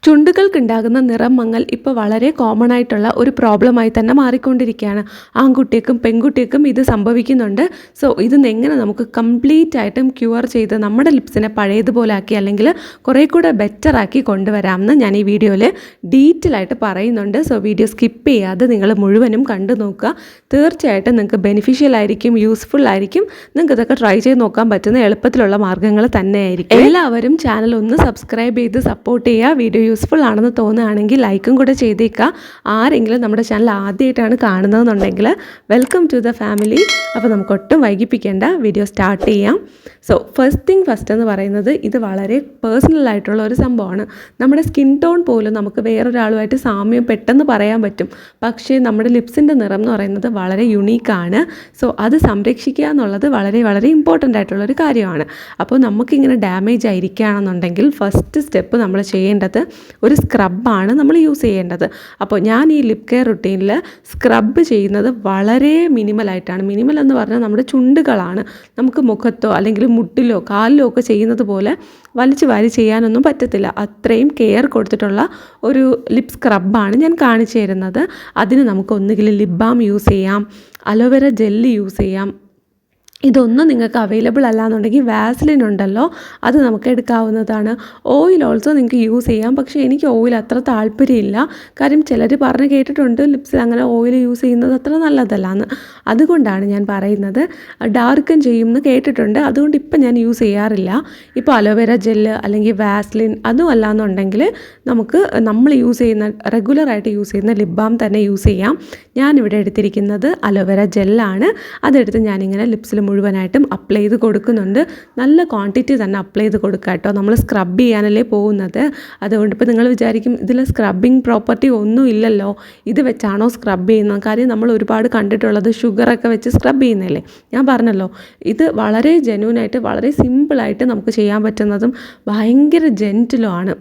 ചുണ്ടുകൾക്കുണ്ടാകുന്ന നിറം മങ്ങൽ ഇപ്പോൾ വളരെ കോമൺ ആയിട്ടുള്ള ഒരു പ്രോബ്ലമായി തന്നെ മാറിക്കൊണ്ടിരിക്കുകയാണ്. ആൺകുട്ടികൾക്കും പെൺകുട്ടികൾക്കും ഇത് സംഭവിക്കുന്നുണ്ട്. സോ ഇതൊന്ന് എങ്ങനെ നമുക്ക് കംപ്ലീറ്റ് ആയിട്ടും ക്യൂർ ചെയ്ത് നമ്മുടെ ലിപ്സിനെ പഴയതുപോലെ ആക്കി അല്ലെങ്കിൽ കുറേ കൂടെ ബെറ്റർ ആക്കി കൊണ്ടുവരാമെന്ന് ഞാൻ ഈ വീഡിയോയിൽ ഡീറ്റെയിൽ ആയിട്ട് പറയുന്നുണ്ട്. സോ വീഡിയോ സ്കിപ്പ് ചെയ്യാതെ നിങ്ങൾ മുഴുവനും കണ്ടു നോക്കുക. തീർച്ചയായിട്ടും നിങ്ങൾക്ക് ബെനിഫിഷ്യൽ ആയിരിക്കും, യൂസ്ഫുൾ ആയിരിക്കും. നിങ്ങൾക്ക് ഇതൊക്കെ ട്രൈ ചെയ്ത് നോക്കാൻ പറ്റുന്ന എളുപ്പത്തിലുള്ള മാർഗ്ഗങ്ങൾ തന്നെയായിരിക്കും. എല്ലാവരും ചാനൽ ഒന്ന് സബ്സ്ക്രൈബ് ചെയ്ത് സപ്പോർട്ട് ചെയ്യുക. വീഡിയോ യൂസ്ഫുൾ ആണെന്ന് തോന്നുകയാണെങ്കിൽ ലൈക്കും കൂടെ ചെയ്തേക്കുക. ആരെങ്കിലും നമ്മുടെ ചാനൽ ആദ്യമായിട്ടാണ് കാണുന്നതെന്നുണ്ടെങ്കിൽ വെൽക്കം ടു ദ ഫാമിലി. അപ്പോൾ നമുക്ക് ഒട്ടും വൈകിപ്പിക്കേണ്ട, വീഡിയോ സ്റ്റാർട്ട് ചെയ്യാം. സോ ഫസ്റ്റ് എന്ന് പറയുന്നത് ഇത് വളരെ പേഴ്സണൽ ആയിട്ടുള്ള ഒരു സംഭവമാണ്. നമ്മുടെ സ്കിൻ ടോൺ പോലും നമുക്ക് വേറൊരാളുമായിട്ട് സാമ്യം പെട്ടെന്ന് പറയാൻ പറ്റും. പക്ഷേ നമ്മുടെ ലിപ്സിൻ്റെ നിറം എന്ന് പറയുന്നത് വളരെ യുണീക്കാണ്. സോ അത് സംരക്ഷിക്കുക എന്നുള്ളത് വളരെ വളരെ ഇമ്പോർട്ടൻ്റ് ആയിട്ടുള്ളൊരു കാര്യമാണ്. അപ്പോൾ നമുക്കിങ്ങനെ ഡാമേജ് ആയിരിക്കുകയാണെന്നുണ്ടെങ്കിൽ ഫസ്റ്റ് സ്റ്റെപ്പ് നമ്മൾ ചെയ്യേണ്ടത് ഒരു സ്ക്രബാണ് നമ്മൾ യൂസ് ചെയ്യേണ്ടത്. അപ്പോൾ ഞാൻ ഈ ലിപ് കെയർ റുട്ടീനിൽ സ്ക്രബ് ചെയ്യുന്നത് വളരെ മിനിമലായിട്ടാണ്. മിനിമൽ എന്ന് പറഞ്ഞാൽ നമ്മുടെ ചുണ്ടുകളാണ്. നമുക്ക് മുഖത്തോ അല്ലെങ്കിൽ മുട്ടിലോ കാലിലോ ഒക്കെ ചെയ്യുന്നത് പോലെ വലിച്ചു വാരി ചെയ്യാനൊന്നും പറ്റത്തില്ല. അത്രയും കെയർ കൊടുത്തിട്ടുള്ള ഒരു ലിപ് സ്ക്രബാണ് ഞാൻ കാണിച്ചു തരുന്നത്. അതിന് നമുക്ക് ഒന്നുകിൽ ലിപ് ബാം യൂസ് ചെയ്യാം, അലോവേര ജെല്ല് യൂസ് ചെയ്യാം. ഇതൊന്നും നിങ്ങൾക്ക് അവൈലബിൾ അല്ല എന്നുണ്ടെങ്കിൽ വാസ്ലിൻ ഉണ്ടല്ലോ, അത് നമുക്ക് എടുക്കാവുന്നതാണ്. ഓയിൽ ഓൾസോ നിങ്ങൾക്ക് യൂസ് ചെയ്യാം. പക്ഷേ എനിക്ക് ഓയിൽ അത്ര താല്പര്യമില്ല. കാര്യം ചിലർ പറഞ്ഞ് കേട്ടിട്ടുണ്ട് ലിപ്സിൽ അങ്ങനെ ഓയിൽ യൂസ് ചെയ്യുന്നത് അത്ര നല്ലതല്ല എന്ന്. അതുകൊണ്ടാണ് ഞാൻ പറയുന്നത്. ഡാർക്കൻ ചെയ്യുമെന്ന് കേട്ടിട്ടുണ്ട്. അതുകൊണ്ട് ഇപ്പം ഞാൻ യൂസ് ചെയ്യാറില്ല. ഇപ്പോൾ അലോവേര ജെല്ല് അല്ലെങ്കിൽ വാസ്ലിൻ അതും അല്ല എന്നുണ്ടെങ്കിൽ നമുക്ക് നമ്മൾ യൂസ് ചെയ്യുന്ന റെഗുലറായിട്ട് യൂസ് ചെയ്യുന്ന ലിപ് ബാം തന്നെ യൂസ് ചെയ്യാം. ഞാനിവിടെ എടുത്തിരിക്കുന്നത് അലോവേര ജെല്ലാണ്. അതെടുത്ത് ഞാനിങ്ങനെ ലിപ്സിൽ മുഴുവനായിട്ടും അപ്ലൈ ചെയ്ത് കൊടുക്കുന്നുണ്ട്. നല്ല ക്വാണ്ടിറ്റി തന്നെ അപ്ലൈ ചെയ്ത് കൊടുക്കുക കേട്ടോ. നമ്മൾ സ്ക്രബ് ചെയ്യാനല്ലേ പോകുന്നത്. അതുകൊണ്ട് ഇപ്പോൾ നിങ്ങൾ വിചാരിക്കും ഇതിൽ സ്ക്രബിങ് പ്രോപ്പർട്ടി ഒന്നും ഇല്ലല്ലോ, ഇത് വെച്ചാണോ സ്ക്രബ് ചെയ്യുന്നത്? കാര്യം നമ്മൾ ഒരുപാട് കണ്ടിട്ടുള്ളത് ഷുഗറൊക്കെ വെച്ച് സ്ക്രബ് ചെയ്യുന്നതല്ലേ. ഞാൻ പറഞ്ഞല്ലോ, ഇത് വളരെ ജെന്യൂനായിട്ട് വളരെ സിമ്പിളായിട്ട് നമുക്ക് ചെയ്യാൻ പറ്റുന്നതും ഭയങ്കര ജെൻറ്റിലുമാണ്.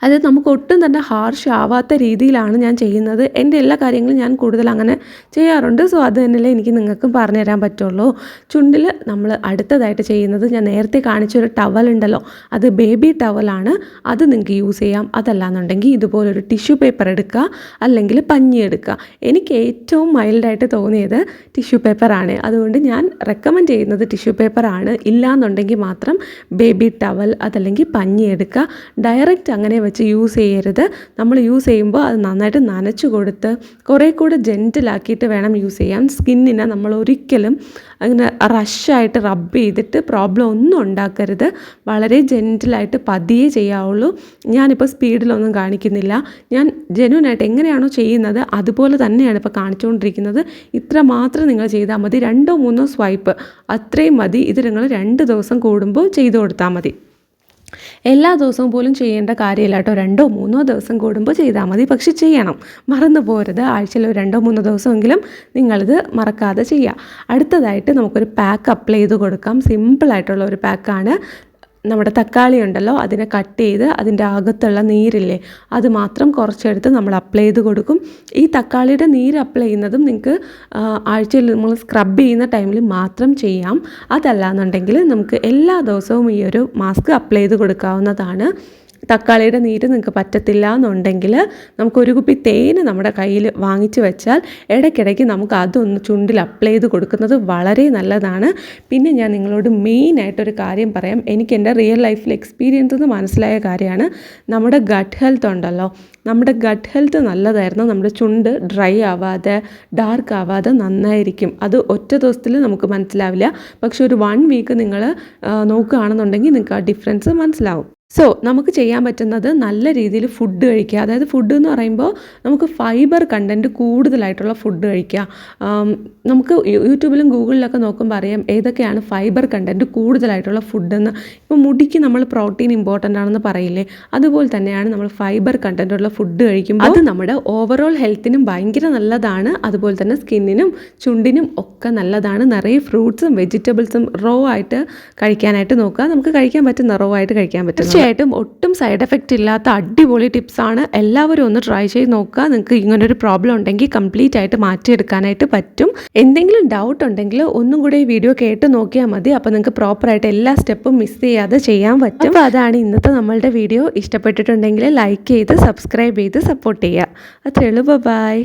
അത് നമുക്ക് ഒട്ടും തന്നെ ഹാർഷ് ആവാത്ത രീതിയിലാണ് ഞാൻ ചെയ്യുന്നത്. എൻ്റെ എല്ലാ കാര്യങ്ങളും ഞാൻ കൂടുതൽ അങ്ങനെ ചെയ്യാറുണ്ട്. സോ അത് തന്നെയല്ലേ എനിക്ക് നിങ്ങൾക്കും പറഞ്ഞു തരാൻ പറ്റുള്ളൂ. ചുണ്ടിൽ നമ്മൾ അടുത്തതായിട്ട് ചെയ്യുന്നത് ഞാൻ നേരത്തെ കാണിച്ചൊരു ടവൽ ഉണ്ടല്ലോ, അത് ബേബി ടവലാണ്. അത് നിങ്ങൾക്ക് യൂസ് ചെയ്യാം. അതല്ലാന്നുണ്ടെങ്കിൽ ഇതുപോലൊരു ടിഷ്യൂ പേപ്പർ എടുക്കുക, അല്ലെങ്കിൽ പഞ്ഞി എടുക്കുക. എനിക്ക് ഏറ്റവും മൈൽഡായിട്ട് തോന്നിയത് ടിഷ്യൂ പേപ്പറാണ്. അതുകൊണ്ട് ഞാൻ റെക്കമെൻഡ് ചെയ്യുന്നത് ടിഷ്യൂ പേപ്പറാണ്. ഇല്ലയെന്നുണ്ടെങ്കിൽ മാത്രം ബേബി ടവൽ അതല്ലെങ്കിൽ പഞ്ഞി എടുക്കുക. ഡയറക്റ്റ് അങ്ങനെ വെച്ച് യൂസ് ചെയ്യരുത്. നമ്മൾ യൂസ് ചെയ്യുമ്പോൾ അത് നന്നായിട്ട് നനച്ചു കൊടുത്ത് കുറേ കൂടെ ജെൻറ്റിലാക്കിയിട്ട് വേണം യൂസ് ചെയ്യാൻ. സ്കിന്നിനെ നമ്മൾ ഒരിക്കലും അങ്ങനെ റഷായിട്ട് റബ്ബ് ചെയ്തിട്ട് പ്രോബ്ലം ഒന്നും ഉണ്ടാക്കരുത്. വളരെ ജെൻറ്റിലായിട്ട് പതിയെ ചെയ്യാവുള്ളൂ. ഞാനിപ്പോൾ സ്പീഡിലൊന്നും കാണിക്കുന്നില്ല. ഞാൻ ജെന്യൂനായിട്ട് എങ്ങനെയാണോ ചെയ്യുന്നത് അതുപോലെ തന്നെയാണ് ഇപ്പോൾ കാണിച്ചുകൊണ്ടിരിക്കുന്നത്. ഇത്ര മാത്രം നിങ്ങൾ ചെയ്താൽ മതി. 2-3 സ്വൈപ്പ് അത്രയും മതി. ഇത് നിങ്ങൾ 2 ദിവസം കൂടുമ്പോൾ ചെയ്തു കൊടുത്താൽ മതി. എല്ലാ ദിവസവും പോലും ചെയ്യേണ്ട കാര്യമില്ല കേട്ടോ. 2-3 ദിവസം കൂടുമ്പോൾ ചെയ്താൽ മതി. പക്ഷെ ചെയ്യണം, മറന്നു പോരുത്. ആഴ്ചയിൽ 2-3 ദിവസമെങ്കിലും നിങ്ങളിത് മറക്കാതെ ചെയ്യുക. അടുത്തതായിട്ട് നമുക്കൊരു പാക്ക് അപ്ലൈ ചെയ്ത് കൊടുക്കാം. സിമ്പിളായിട്ടുള്ള ഒരു പാക്കാണ്. നമ്മുടെ തക്കാളി ഉണ്ടല്ലോ, അതിനെ കട്ട് ചെയ്ത് അതിൻ്റെ അകത്തുള്ള നീരില്ലേ അത് മാത്രം കുറച്ചെടുത്ത് നമ്മൾ അപ്ലൈ ചെയ്ത് കൊടുക്കും. ഈ തക്കാളിയുടെ നീര് അപ്ലൈ ചെയ്യുന്നതും നിങ്ങൾക്ക് ആഴ്ചയിൽ നമ്മൾ സ്ക്രബ് ചെയ്യുന്ന ടൈമിൽ മാത്രം ചെയ്യാം. അതല്ല എന്നുണ്ടെങ്കിൽ നമുക്ക് എല്ലാ ദിവസവും ഈ ഒരു മാസ്ക് അപ്ലൈ ചെയ്ത് കൊടുക്കാവുന്നതാണ്. തക്കാളിയുടെ നീര് നിങ്ങൾക്ക് പറ്റത്തില്ല എന്നുണ്ടെങ്കിൽ നമുക്കൊരു കുപ്പി തേന് നമ്മുടെ കയ്യിൽ വാങ്ങിച്ച് വെച്ചാൽ ഇടയ്ക്കിടയ്ക്ക് നമുക്ക് അതൊന്ന് ചുണ്ടിൽ അപ്ലൈ ചെയ്ത് കൊടുക്കുന്നത് വളരെ നല്ലതാണ്. പിന്നെ ഞാൻ നിങ്ങളോട് മെയിനായിട്ടൊരു കാര്യം പറയാം. എനിക്ക് എൻ്റെ റിയൽ ലൈഫിൽ എക്സ്പീരിയൻസ് നിന്ന് മനസ്സിലായ കാര്യമാണ്. നമ്മുടെ ഗട്ട് ഹെൽത്ത് ഉണ്ടല്ലോ, നമ്മുടെ ഗട്ട് ഹെൽത്ത് നല്ലതായിരുന്നു. നമ്മുടെ ചുണ്ട് ഡ്രൈ ആവാതെ ഡാർക്ക് ആവാതെ നന്നായിരിക്കും. അത് ഒറ്റ ദിവസത്തിൽ നമുക്ക് മനസ്സിലാവില്ല. പക്ഷെ ഒരു 1 വീക്ക് നിങ്ങൾ നോക്കുകയാണെന്നുണ്ടെങ്കിൽ നിങ്ങൾക്ക് ആ ഡിഫറൻസ് മനസ്സിലാവും. സോ നമുക്ക് ചെയ്യാൻ പറ്റുന്നത് നല്ല രീതിയിൽ ഫുഡ് കഴിക്കുക. അതായത് ഫുഡ് എന്ന് പറയുമ്പോൾ നമുക്ക് ഫൈബർ കണ്ടൻറ്റ് കൂടുതലായിട്ടുള്ള ഫുഡ് കഴിക്കുക. നമുക്ക് യൂട്യൂബിലും ഗൂഗിളിലൊക്കെ നോക്കുമ്പോൾ അറിയാം ഏതൊക്കെയാണ് ഫൈബർ കണ്ടൻറ്റ് കൂടുതലായിട്ടുള്ള ഫുഡെന്ന്. ഇപ്പോൾ മുടിക്ക് നമ്മൾ പ്രോട്ടീൻ ഇമ്പോർട്ടൻ്റ് ആണെന്ന് പറയില്ലേ, അതുപോലെ തന്നെയാണ് നമ്മൾ ഫൈബർ കണ്ടൻറ്റുള്ള ഫുഡ് കഴിക്കുമ്പോൾ അത് നമ്മുടെ ഓവറോൾ ഹെൽത്തിനും ഭയങ്കര നല്ലതാണ്. അതുപോലെ തന്നെ സ്കിന്നിനും ചുണ്ടിനും ഒക്കെ നല്ലതാണ്. നിറയെ ഫ്രൂട്ട്സും വെജിറ്റബിൾസും റോ ആയിട്ട് കഴിക്കാനായിട്ട് നോക്കുക. നമുക്ക് കഴിക്കാൻ പറ്റുന്ന റോ ആയിട്ട് കഴിക്കാൻ പറ്റും. തീർച്ചയായിട്ടും ഒട്ടും സൈഡ് എഫക്റ്റ് ഇല്ലാത്ത അടിപൊളി ടിപ്സാണ്. എല്ലാവരും ഒന്ന് ട്രൈ ചെയ്ത് നോക്കുക. നിങ്ങൾക്ക് ഇങ്ങനൊരു പ്രോബ്ലം ഉണ്ടെങ്കിൽ കംപ്ലീറ്റ് ആയിട്ട് മാറ്റിയെടുക്കാനായിട്ട് പറ്റും. എന്തെങ്കിലും ഡൗട്ട് ഉണ്ടെങ്കിൽ ഒന്നും കൂടെ ഈ വീഡിയോ കേട്ട് നോക്കിയാൽ മതി. അപ്പോൾ നിങ്ങൾക്ക് പ്രോപ്പറായിട്ട് എല്ലാ സ്റ്റെപ്പും മിസ് ചെയ്യാതെ ചെയ്യാൻ പറ്റും. അപ്പോൾ അതാണ് ഇന്നത്തെ നമ്മളുടെ വീഡിയോ. ഇഷ്ടപ്പെട്ടിട്ടുണ്ടെങ്കിൽ ലൈക്ക് ചെയ്ത് സബ്സ്ക്രൈബ് ചെയ്ത് സപ്പോർട്ട് ചെയ്യുക. അത്രേ ഉള്ളൂ. ബൈ.